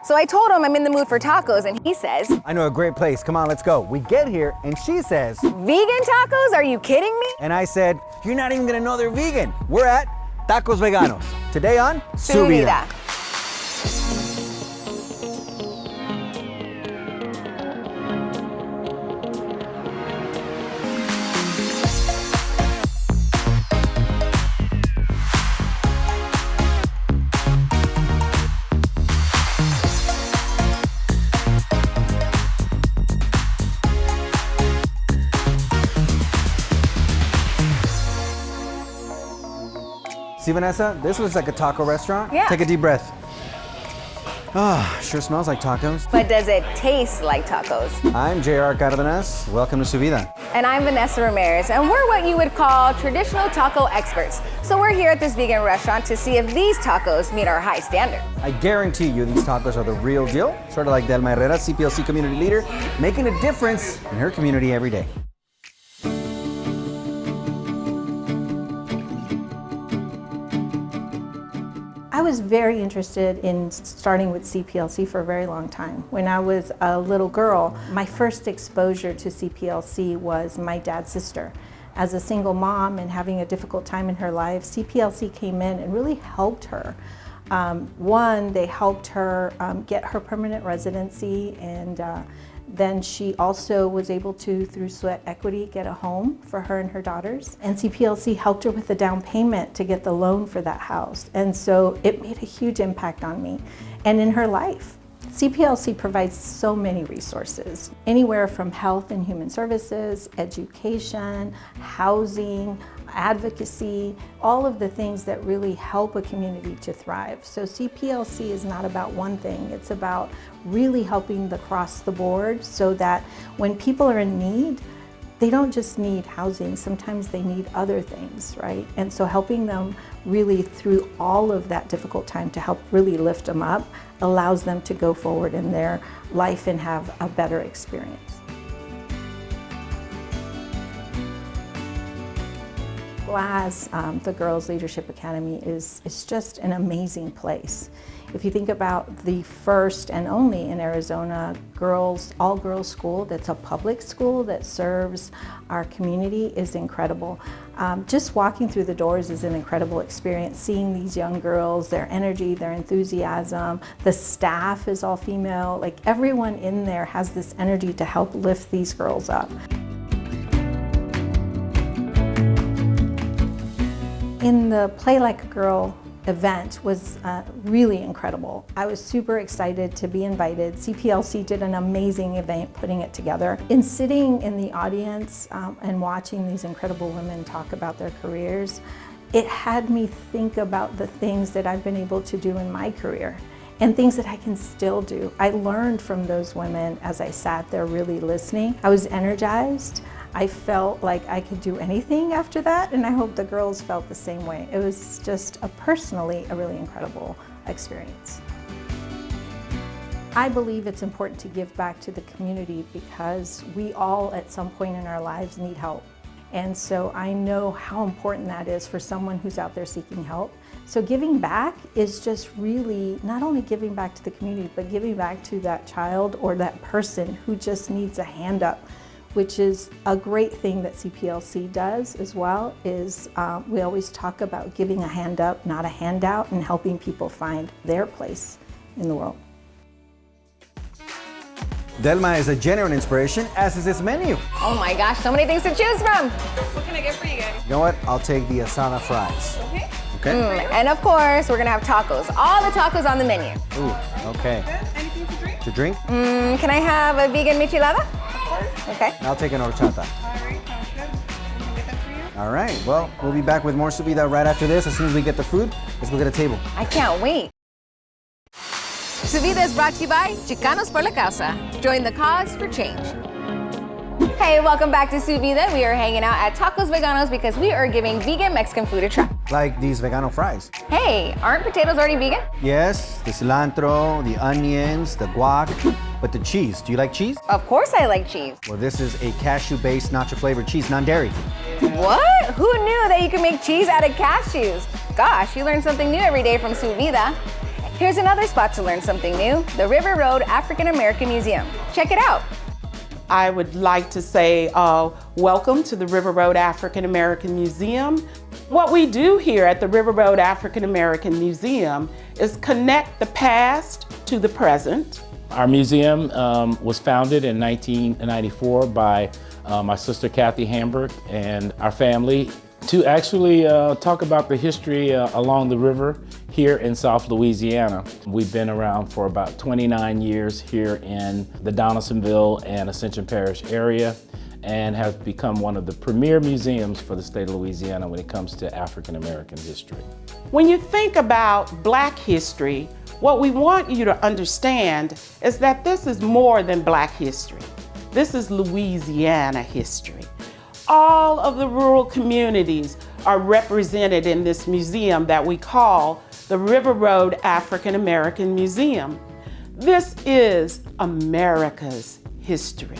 So I told him I'm in the mood for tacos, and he says, I know a great place. Come on, let's go. We get here, and she says, vegan tacos? Are you kidding me? and I said, you're not even gonna know they're vegan. We're at Tacos Veganos. Today on Su Vida. See, Vanessa, this looks like a taco restaurant. Yeah. Take a deep breath. Ah, sure smells like tacos. But does it taste like tacos? I'm J.R. Cardenas. Welcome to Su Vida. And I'm Vanessa Ramirez, and we're what you would call traditional taco experts. So we're here at this vegan restaurant to see if these tacos meet our high standard. I guarantee you these tacos are the real deal. Sort of like Delma Herrera, CPLC community leader, making a difference in her community every day. I was very interested in starting with CPLC for a very long time. When I was a little girl, my first exposure to CPLC was my dad's sister. As a single mom and having a difficult time in her life, CPLC came in and really helped her. One, they helped her get her permanent residency, and then she also was able to, through sweat equity, get a home for her and her daughters. And CPLC helped her with the down payment to get the loan for that house. And so it made a huge impact on me and in her life. CPLC provides so many resources, anywhere from health and human services, education, housing, advocacy, all of the things that really help a community to thrive. So CPLC is not about one thing, it's about really helping across the board so that when people are in need, they don't just need housing, sometimes they need other things, right? And so helping them really through all of that difficult time to help really lift them up allows them to go forward in their life and have a better experience. GLAS, the Girls Leadership Academy, is just an amazing place. If you think about the first and only in Arizona all-girls school that's a public school that serves our community is incredible. Just walking through the doors is an incredible experience, seeing these young girls, their energy, their enthusiasm. The staff is all female, like everyone in there has this energy to help lift these girls up. In the Play Like a Girl event was really incredible. I was super excited to be invited. CPLC did an amazing event putting it together. In sitting in the audience and watching these incredible women talk about their careers, it had me think about the things that I've been able to do in my career and things that I can still do. I learned from those women as I sat there really listening. I was energized. I felt like I could do anything after that, and I hope the girls felt the same way. It was just personally a really incredible experience. I believe it's important to give back to the community because we all at some point in our lives need help. And so I know how important that is for someone who's out there seeking help. So giving back is just really not only giving back to the community, but giving back to that child or that person who just needs a hand up, which is a great thing that CPLC does as well, is we always talk about giving a hand up, not a handout, and helping people find their place in the world. Delma is a genuine inspiration, as is this menu. Oh my gosh, so many things to choose from. What can I get for you guys? You know what? I'll take the asada fries. Okay. Okay? And of course, we're gonna have tacos. All the tacos on the menu. Ooh, okay. Good. Anything to drink? To drink? Can I have a vegan michelada? Okay. I'll take an horchata. All right, sounds good. We can get that for you. All right, well, we'll be back with more Su Vida right after this. As soon as we get the food, let's go get a table. I can't wait. Su Vida is brought to you by Chicanos por la Causa. Join the cause for change. Hey, welcome back to Su Vida. We are hanging out at Tacos Veganos because we are giving vegan Mexican food a try. Like these vegano fries. Hey, aren't potatoes already vegan? Yes, the cilantro, the onions, the guac, but the cheese. Do you like cheese? Of course I like cheese. Well, this is a cashew-based nacho-flavored cheese, non-dairy. What? Who knew that you could make cheese out of cashews? Gosh, you learn something new every day from Su Vida. Here's another spot to learn something new, the River Road African American Museum. Check it out. I would like to say welcome to the River Road African American Museum. What we do here at the River Road African American Museum is connect the past to the present. Our museum was founded in 1994 by my sister Kathy Hamburg and our family to actually talk about the history along the river here in South Louisiana. We've been around for about 29 years here in the Donaldsonville and Ascension Parish area and have become one of the premier museums for the state of Louisiana when it comes to African American history. When you think about Black history, what we want you to understand is that this is more than Black history. This is Louisiana history. All of the rural communities are represented in this museum that we call the River Road African American Museum. This is America's history.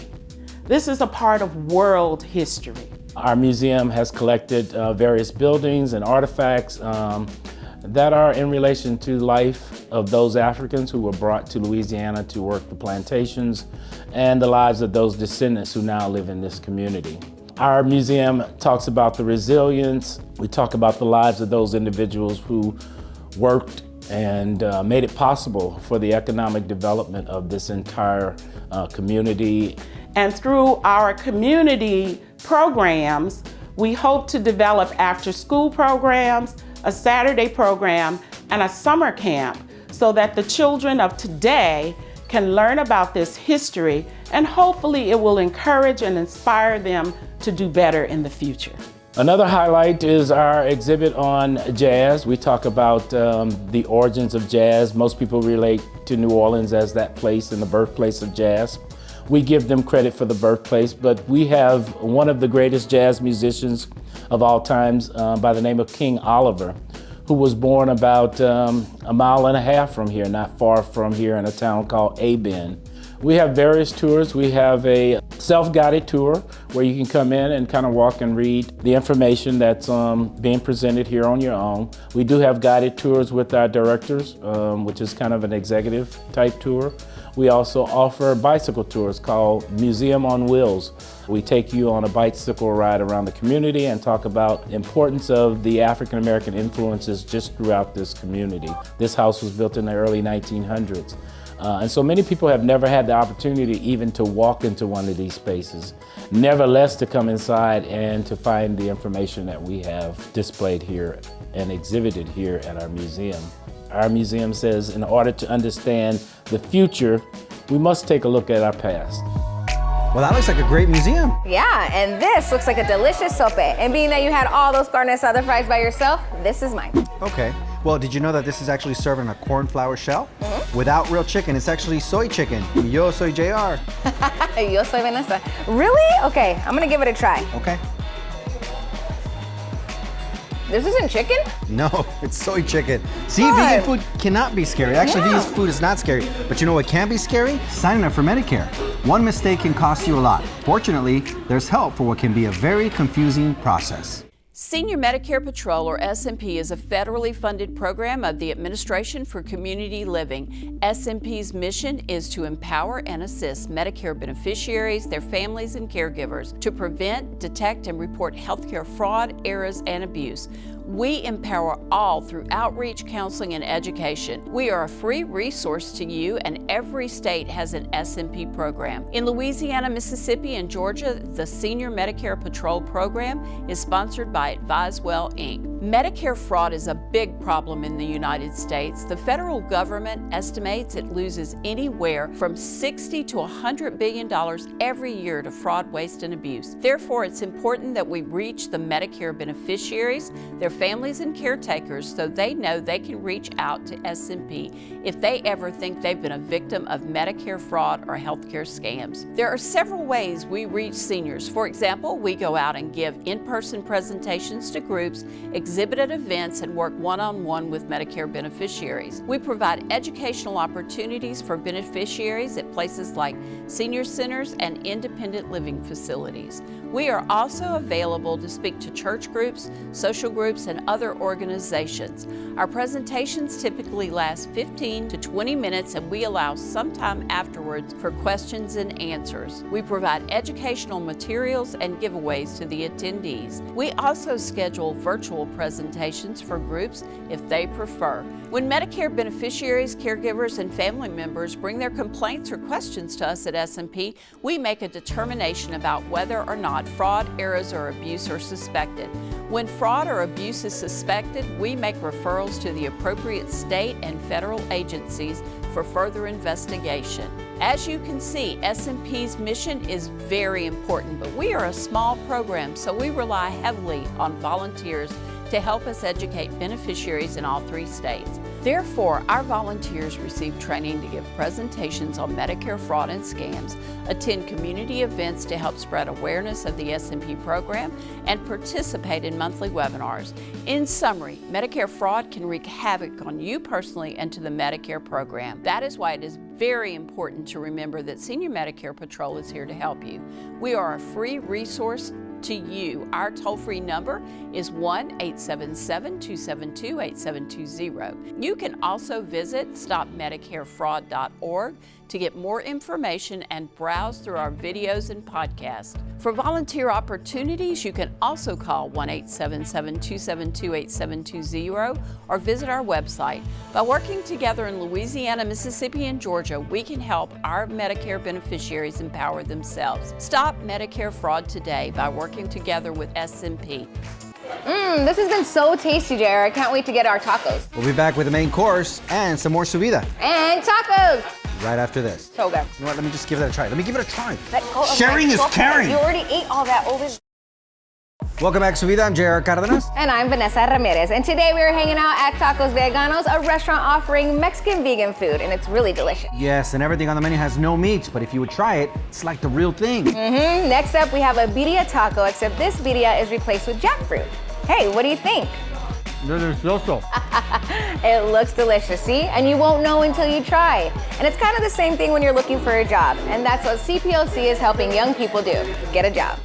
This is a part of world history. Our museum has collected various buildings and artifacts that are in relation to life of those Africans who were brought to Louisiana to work the plantations and the lives of those descendants who now live in this community. Our museum talks about the resilience. We talk about the lives of those individuals who worked and made it possible for the economic development of this entire community. And through our community programs, we hope to develop after-school programs, a Saturday program, and a summer camp so that the children of today can learn about this history, and hopefully it will encourage and inspire them to do better in the future. Another highlight is our exhibit on jazz. We talk about the origins of jazz. Most people relate to New Orleans as that place and the birthplace of jazz. We give them credit for the birthplace, but we have one of the greatest jazz musicians of all times by the name of King Oliver, who was born about a mile and a half from here, not far from here in a town called Aben. We have various tours. We have a self-guided tour where you can come in and kind of walk and read the information that's being presented here on your own. We do have guided tours with our directors, which is kind of an executive type tour. We also offer bicycle tours called Museum on Wheels. We take you on a bicycle ride around the community and talk about the importance of the African American influences just throughout this community. This house was built in the early 1900s. And so many people have never had the opportunity even to walk into one of these spaces, nevertheless to come inside and to find the information that we have displayed here and exhibited here at our museum. Our museum says in order to understand the future, we must take a look at our past. Well, that looks like a great museum. Yeah, and this looks like a delicious sope. And being that you had all those carne asada fries by yourself, this is mine. Okay. Well, did you know that this is actually served in a corn flour shell? Without real chicken. It's actually soy chicken. Yo soy JR. Yo soy Vanessa. Really? Okay, I'm gonna give it a try. Okay. This isn't chicken? No, it's soy chicken. See, What? vegan food cannot be scary. Actually, Yeah. vegan food is not scary. But you know what can be scary? Signing up for Medicare. One mistake can cost you a lot. Fortunately, there's help for what can be a very confusing process. Senior Medicare Patrol, or SMP, is a federally funded program of the Administration for Community Living. SMP's mission is to empower and assist Medicare beneficiaries, their families, and caregivers to prevent, detect, and report healthcare fraud, errors, and abuse. We empower all through outreach, counseling, and education. We are a free resource to you, and every state has an SMP program. In Louisiana, Mississippi, and Georgia, the Senior Medicare Patrol program is sponsored by AdviseWell, Inc. Medicare fraud is a big problem in the United States. The federal government estimates it loses anywhere from $60 to $100 billion every year to fraud, waste, and abuse. Therefore, it's important that we reach the Medicare beneficiaries, their families, and caretakers so they know they can reach out to SMP if they ever think they've been a victim of Medicare fraud or healthcare scams. There are several ways we reach seniors. For example, we go out and give in-person presentations to groups exhibit at events, and work one-on-one with Medicare beneficiaries. We provide educational opportunities for beneficiaries at places like senior centers and independent living facilities. We are also available to speak to church groups, social groups, and other organizations. Our presentations typically last 15 to 20 minutes, and we allow some time afterwards for questions and answers. We provide educational materials and giveaways to the attendees. We also schedule virtual presentations for groups if they prefer. When Medicare beneficiaries, caregivers, and family members bring their complaints or questions to us at SMP, we make a determination about whether or not fraud, errors, or abuse are suspected. When fraud or abuse is suspected, we make referrals to the appropriate state and federal agencies for further investigation. As you can see, SMP's mission is very important, but we are a small program, so we rely heavily on volunteers to help us educate beneficiaries in all 3 states. Therefore, our volunteers receive training to give presentations on Medicare fraud and scams, attend community events to help spread awareness of the SMP program, and participate in monthly webinars. In summary, Medicare fraud can wreak havoc on you personally and to the Medicare program. That is why it is very important to remember that Senior Medicare Patrol is here to help you. We are a free resource to you. Our toll-free number is 1-877-272-8720. You can also visit stopmedicarefraud.org to get more information and browse through our videos and podcasts. For volunteer opportunities, you can also call 1-877-272-8720 or visit our website. By working together in Louisiana, Mississippi, and Georgia, we can help our Medicare beneficiaries empower themselves. Stop Medicare fraud today by working together with SMP. This has been so tasty, JR. I can't wait to get our tacos. We'll be back with the main course and some more Vida And tacos! right after this. So good. You know what? Let me just give that a try. Let me give it a try. Let go of Sharing my is chocolate. caring. You already ate all that over. Welcome back to Vida. I'm JR Cardenas. And I'm Vanessa Ramirez. And today we are hanging out at Tacos Veganos, a restaurant offering Mexican vegan food, and it's really delicious. Yes, and everything on the menu has no meat, but if you would try it, it's like the real thing. Next up, we have a birria taco, except this birria is replaced with jackfruit. Hey, what do you think? Delicioso. It looks delicious, see? And you won't know until you try. And it's kind of the same thing when you're looking for a job. And that's what CPLC is helping young people do, get a job.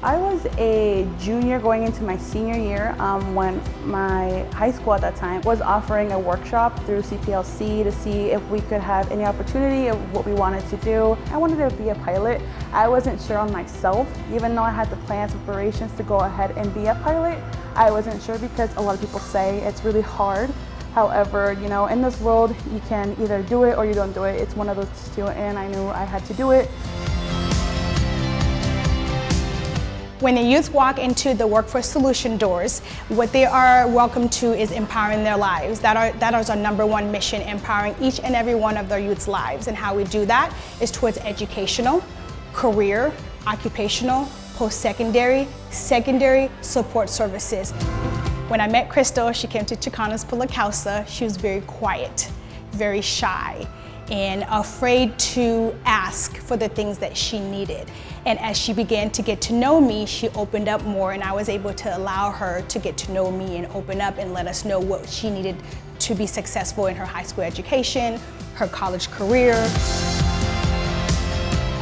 I was a junior going into my senior year when my high school at that time was offering a workshop through CPLC to see if we could have any opportunity of what we wanted to do. I wanted to be a pilot. I wasn't sure on myself, even though I had the plans and preparations to go ahead and be a pilot. I wasn't sure because a lot of people say it's really hard. However, you know, in this world, you can either do it or you don't do it. It's one of those two, and I knew I had to do it. When the youth walk into the Workforce Solution doors, what they are welcome to is empowering their lives. That is our #1 mission, empowering each and every one of their youth's lives. And how we do that is towards educational, career, occupational, post-secondary, secondary support services. When I met Crystal, she came to Chicanos por la Causa. She was very quiet, very shy, and afraid to ask for the things that she needed. And as she began to get to know me, she opened up more, and I was able to allow her to get to know me and open up and let us know what she needed to be successful in her high school education, her college career.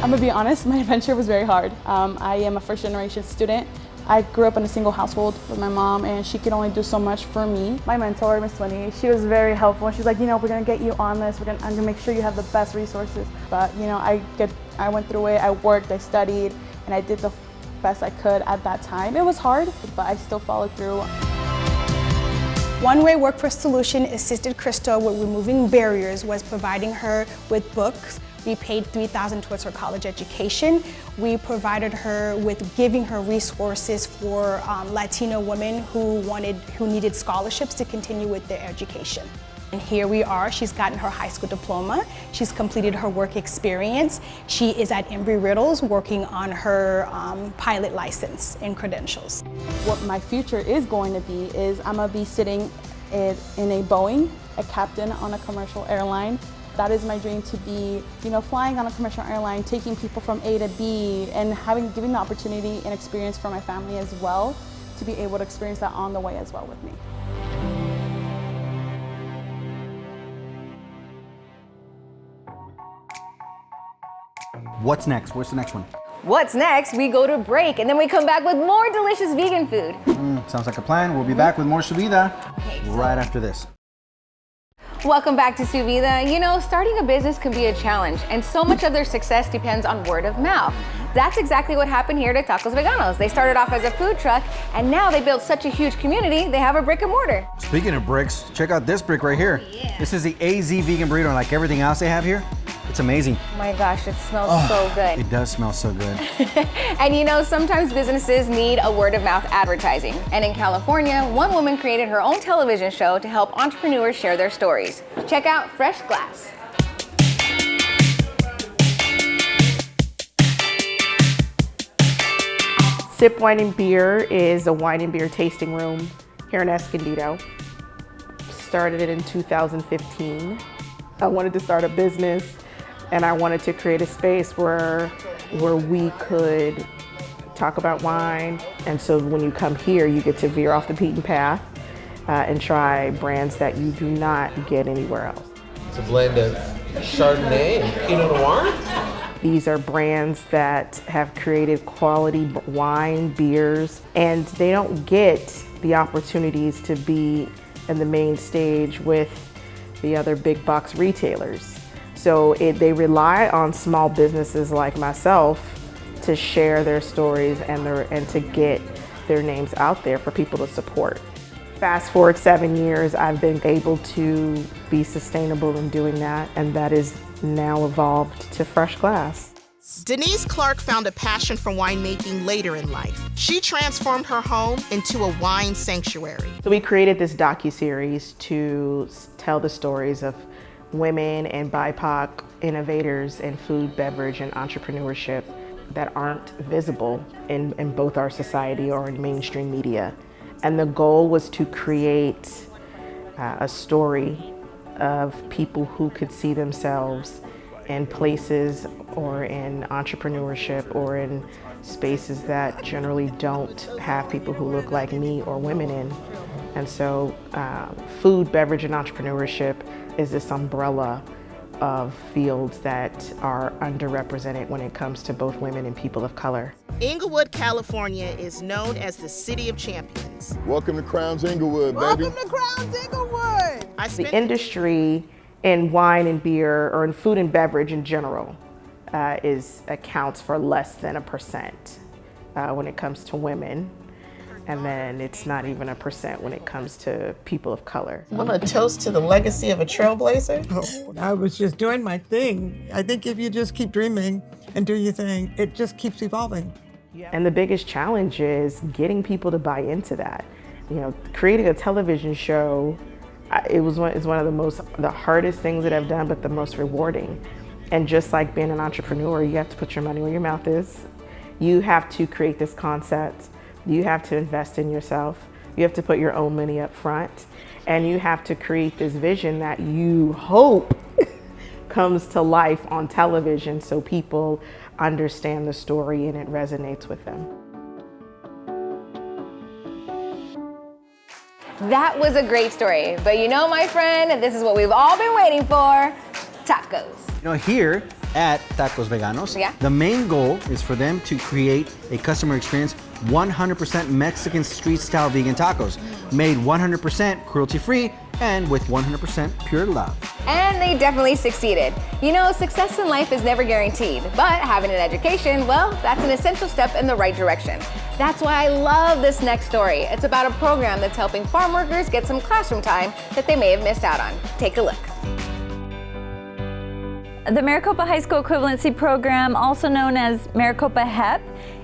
I'm gonna be honest, my adventure was very hard. I am a first-generation student. I grew up in a single household with my mom, and she could only do so much for me. My mentor, Miss Winnie, she was very helpful. She's like, you know, we're gonna get you on this. I'm gonna make sure you have the best resources. But you know, I went through it. I worked, I studied, and I did the best I could at that time. It was hard, but I still followed through. One way Workforce Solution assisted Crystal with removing barriers was providing her with books. We paid $3,000 towards her college education. We provided her with giving her resources for Latino women who needed scholarships to continue with their education. And here we are, she's gotten her high school diploma. She's completed her work experience. She is at Embry-Riddle's working on her pilot license and credentials. What my future is going to be is I'm gonna be sitting in a Boeing, a captain on a commercial airline. That is my dream, to be, flying on a commercial airline, taking people from A to B, and giving the opportunity and experience for my family as well, to be able to experience that on the way as well with me. What's next? What's the next one? What's next? We go to break and then we come back with more delicious vegan food. Sounds like a plan. We'll be back with more Su Vida right after this. Welcome back to Su Vida. Starting a business can be a challenge, and so much of their success depends on word of mouth. That's exactly what happened here at Tacos Veganos. They started off as a food truck, and now they built such a huge community, they have a brick and mortar. Speaking of bricks, check out this brick right here. Yeah. This is the AZ vegan burrito, and like everything else they have here, it's amazing. Oh my gosh, it smells so good. It does smell so good. And sometimes businesses need a word of mouth advertising. And in California, one woman created her own television show to help entrepreneurs share their stories. Check out Fresh Glass. Sip Wine and Beer is a wine and beer tasting room here in Escondido. Started it in 2015. I wanted to start a business, and I wanted to create a space where we could talk about wine. And so when you come here, you get to veer off the beaten path and try brands that you do not get anywhere else. It's a blend of Chardonnay and Pinot Noir. These are brands that have created quality wine, beers, and they don't get the opportunities to be in the main stage with the other big box retailers. So they rely on small businesses like myself to share their stories and to get their names out there for people to support. Fast forward 7 years, I've been able to be sustainable in doing that, and that is now evolved to Fresh Glass. Denise Clark found a passion for winemaking later in life. She transformed her home into a wine sanctuary. So we created this docuseries to tell the stories of women and BIPOC innovators in food, beverage, and entrepreneurship that aren't visible in both our society or in mainstream media. And the goal was to create a story of people who could see themselves in places or in entrepreneurship or in spaces that generally don't have people who look like me or women in. And so food, beverage, and entrepreneurship is this umbrella of fields that are underrepresented when it comes to both women and people of color. Inglewood, California is known as the City of Champions. Welcome to Crowns Inglewood, baby. Welcome to Crowns Inglewood. The industry in wine and beer, or in food and beverage in general, accounts for less than 1% when it comes to women. And then it's not even 1% when it comes to people of color. I'm gonna toast to the legacy of a trailblazer. Oh, I was just doing my thing. I think if you just keep dreaming and do your thing, it just keeps evolving. And the biggest challenge is getting people to buy into that. Creating a television show, is one of the hardest things that I've done, but the most rewarding. And just like being an entrepreneur, you have to put your money where your mouth is. You have to create this concept. You have to invest in yourself. You have to put your own money up front. And you have to create this vision that you hope comes to life on television so people understand the story and it resonates with them. That was a great story. But my friend, this is what we've all been waiting for, tacos. Here at Tacos Veganos, the main goal is for them to create a customer experience 100% Mexican street-style vegan tacos, made 100% cruelty-free and with 100% pure love. And they definitely succeeded. Success in life is never guaranteed, but having an education, well, that's an essential step in the right direction. That's why I love this next story. It's about a program that's helping farm workers get some classroom time that they may have missed out on. Take a look. The Maricopa High School Equivalency Program, also known as Maricopa HEP,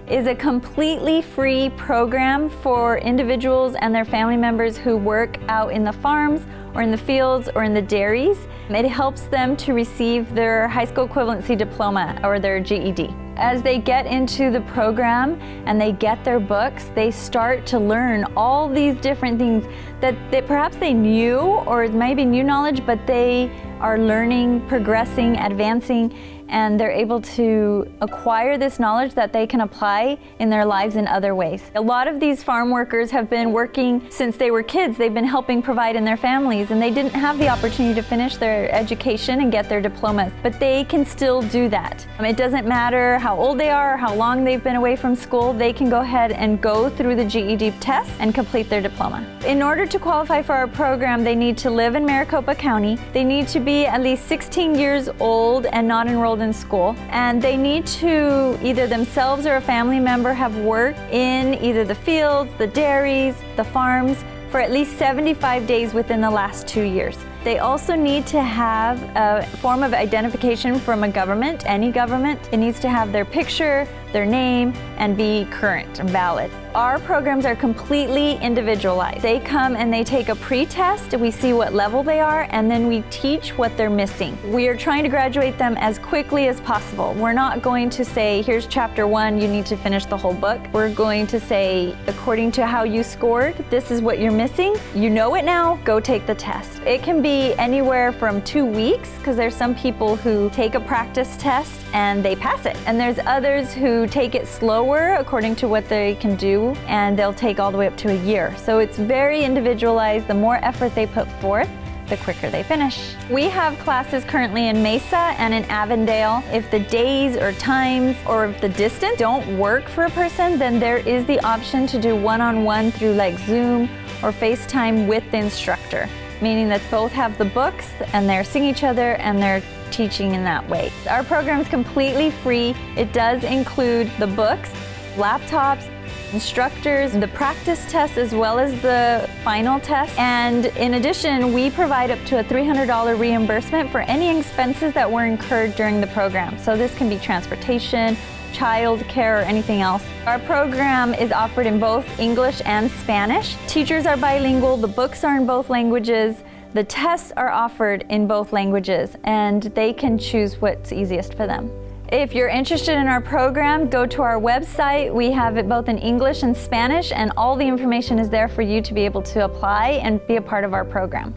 is a completely free program for individuals and their family members who work out in the farms or in the fields or in the dairies. It helps them to receive their high school equivalency diploma or their GED. As they get into the program and they get their books, they start to learn all these different things that perhaps they knew or maybe new knowledge, but they are learning, progressing, advancing, and they're able to acquire this knowledge that they can apply in their lives in other ways. A lot of these farm workers have been working since they were kids. They've been helping provide in their families, and they didn't have the opportunity to finish their education and get their diplomas, but they can still do that. It doesn't matter how old they are or how long they've been away from school, they can go ahead and go through the GED test and complete their diploma. In order to qualify for our program, they need to live in Maricopa County, they need to be at least 16 years old and not enrolled in school, and they need to either themselves or a family member have worked in either the fields, the dairies, the farms for at least 75 days within the last 2 years. They also need to have a form of identification from a government, any government. It needs to have their picture, their name, and be current and valid. Our programs are completely individualized. They come and they take a pre-test, we see what level they are, and then we teach what they're missing. We are trying to graduate them as quickly as possible. We're not going to say, here's chapter 1, you need to finish the whole book. We're going to say, according to how you scored, this is what you're missing. You know it now, go take the test. It can be anywhere from 2 weeks, because there's some people who take a practice test and they pass it. And there's others who take it slower according to what they can do, and they'll take all the way up to a year. So it's very individualized. The more effort they put forth, the quicker they finish. We have classes currently in Mesa and in Avondale. If the days or times or if the distance don't work for a person, then there is the option to do one-on-one through like Zoom or FaceTime with the instructor, meaning that both have the books and they're seeing each other and they're teaching in that way. Our program is completely free. It does include the books, laptops, instructors, the practice test as well as the final test. And in addition, we provide up to a $300 reimbursement for any expenses that were incurred during the program. So this can be transportation, child care, or anything else. Our program is offered in both English and Spanish. Teachers are bilingual, the books are in both languages, the tests are offered in both languages, and they can choose what's easiest for them. If you're interested in our program, go to our website. We have it both in English and Spanish, and all the information is there for you to be able to apply and be a part of our program.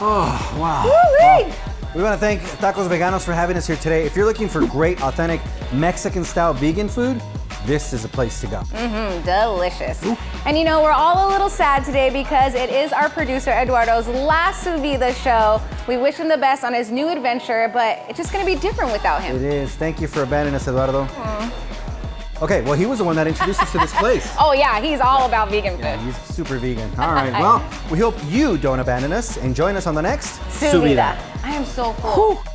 Oh, wow. Well, we want to thank Tacos Veganos for having us here today. If you're looking for great, authentic, Mexican-style vegan food, this is a place to go. Delicious. Ooh. And you know, we're all a little sad today because it is our producer Eduardo's last Vida show. We wish him the best on his new adventure, but it's just gonna be different without him. It is. Thank you for abandoning us, Eduardo. Okay, well, he was the one that introduced us to this place. Oh yeah, he's all about vegan food. Yeah, he's super vegan. All right, well, we hope you don't abandon us and join us on the next Vida. I am so full. Whew.